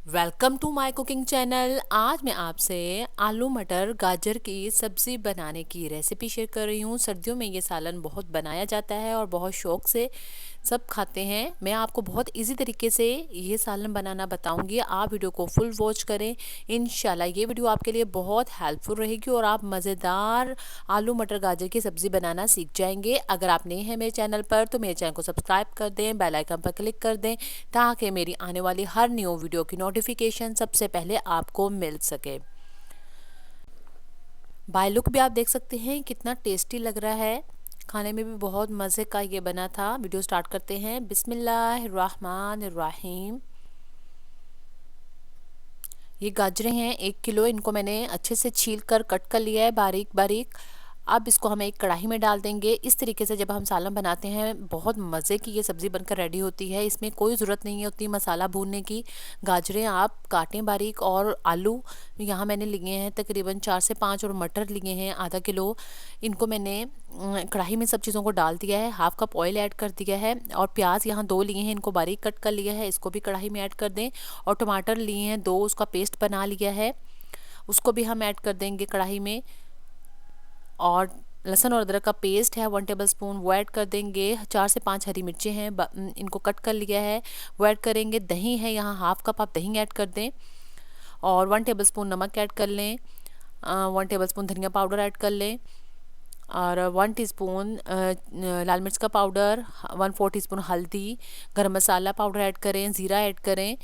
Welcome to my cooking channel. आज मैं आपसे आलू मटर गाजर की सब्ज़ी बनाने की रेसिपी शेयर कर रही हूँ। सर्दियों में ये सालन बहुत बनाया जाता है और बहुत शौक़ से सब खाते हैं। मैं आपको बहुत इजी तरीके से ये सालन बनाना बताऊंगी। आप वीडियो को फुल वॉच करें। इंशाल्लाह ये वीडियो आपके लिए बहुत हेल्पफुल रहेगी और आप मज़ेदार आलू मटर गाजर की सब्ज़ी बनाना सीख जाएंगे। अगर आप नए हैं मेरे चैनल पर तो मेरे चैनल को सब्सक्राइब कर दें, बेल आइकन पर क्लिक कर दें ताकि मेरी आने वाली हर न्यू वीडियो की नोटिफिकेशन सबसे पहले आपको मिल सके। बाय लुक भी आप देख सकते हैं कितना टेस्टी लग रहा है। खाने में भी बहुत मज़े का ये बना था। वीडियो स्टार्ट करते हैं। बिस्मिल्लाहिर्रहमानिर्रहीम। ये गाजरें हैं 1 किलो। इनको मैंने अच्छे से छील कर कट कर लिया है बारीक बारीक। अब इसको हम एक कढ़ाई में डाल देंगे। इस तरीके से जब हम सालन बनाते हैं बहुत मज़े की ये सब्ज़ी बनकर रेडी होती है। इसमें कोई ज़रूरत नहीं होती मसाला भूनने की। गाजरें आप काटें बारीक और आलू यहाँ मैंने लिए हैं तकरीबन 4 से 5 और मटर लिए हैं आधा किलो। इनको मैंने कढ़ाई में सब चीज़ों को डाल दिया है। हाफ़ कप ऑयल ऐड कर दिया है और प्याज यहाँ 2 लिए हैं, इनको बारीक कट कर लिया है, इसको भी कढ़ाई में ऐड कर दें। और टमाटर लिए हैं 2, उसका पेस्ट बना लिया है, उसको भी हम ऐड कर देंगे कढ़ाई में। और लहसुन और अदरक का पेस्ट है 1 टेबलस्पून, वो ऐड कर देंगे। 4 से 5 हरी मिर्चें हैं, इनको कट कर लिया है, वो ऐड करेंगे। दही है यहाँ हाफ़ कप, आप दही ऐड कर दें। और 1 टेबलस्पून नमक ऐड कर लें। 1 टेबलस्पून धनिया पाउडर ऐड कर लें। और 1 टीस्पून लाल मिर्च का पाउडर, 1/4 टीस्पून हल्दी, गरम मसाला पाउडर ऐड करें, ज़ीरा ऐड करें।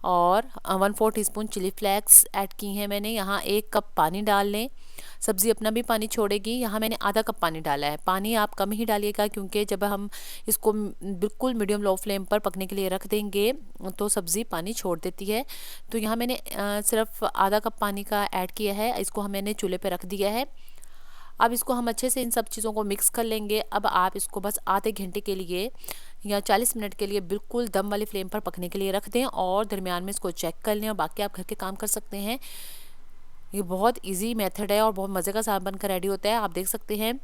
और 1/4 टीस्पून चिली फ्लेक्स ऐड की हैं मैंने। यहाँ 1 कप पानी डाल लें। सब्ज़ी अपना भी पानी छोड़ेगी। यहाँ मैंने आधा कप पानी डाला है। पानी आप कम ही डालिएगा क्योंकि जब हम इसको बिल्कुल मीडियम लो फ्लेम पर पकने के लिए रख देंगे तो सब्ज़ी पानी छोड़ देती है। तो यहाँ मैंने सिर्फ आधा कप पानी का ऐड किया है। इसको मैंने चूल्हे पर रख दिया है। अब इसको हम अच्छे से इन सब चीज़ों को मिक्स कर लेंगे। अब आप इसको बस आधे घंटे के लिए या 40 मिनट के लिए बिल्कुल दम वाली फ्लेम पर पकने के लिए रख दें और दरमियान में इसको चेक कर लें। और बाकी आप घर के काम कर सकते हैं। ये बहुत इजी मेथड है और बहुत मज़े का सालन बनकर रेडी होता है। आप देख सकते हैं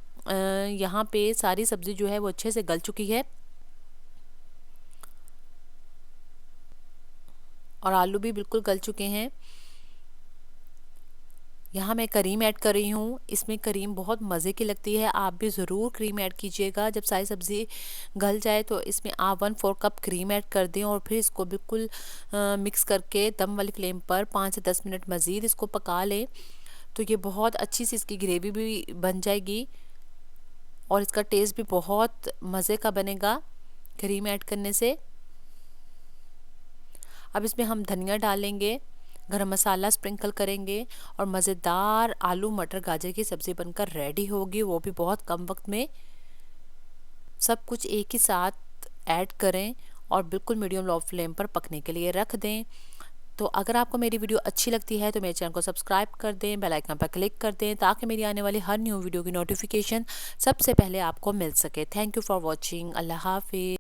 यहाँ पे सारी सब्ज़ी जो है वो अच्छे से गल चुकी है और आलू भी बिल्कुल गल चुके हैं। यहाँ मैं करीम ऐड कर रही हूँ। इसमें करीम बहुत मज़े की लगती है, आप भी ज़रूर क्रीम ऐड कीजिएगा। जब सारी सब्ज़ी गल जाए तो इसमें आप 1/4 कप क्रीम ऐड कर दें और फिर इसको बिल्कुल मिक्स करके दम वाली फ्लेम पर 5 से 10 मिनट मज़ीद इसको पका लें। तो ये बहुत अच्छी सी इसकी ग्रेवी भी बन जाएगी और इसका टेस्ट भी बहुत मज़े का बनेगा क्रीम ऐड करने से। अब इसमें हम धनिया डालेंगे, गरम मसाला स्प्रिंकल करेंगे और मज़ेदार आलू मटर गाजर की सब्ज़ी बनकर रेडी होगी, वो भी बहुत कम वक्त में। सब कुछ एक ही साथ ऐड करें और बिल्कुल मीडियम लो फ्लेम पर पकने के लिए रख दें। तो अगर आपको मेरी वीडियो अच्छी लगती है तो मेरे चैनल को सब्सक्राइब कर दें, बेल आइकन पर क्लिक कर दें ताकि मेरी आने वाली हर न्यू वीडियो की नोटिफिकेशन सबसे पहले आपको मिल सके। Thank you for watching. अल्लाह हाफिज़।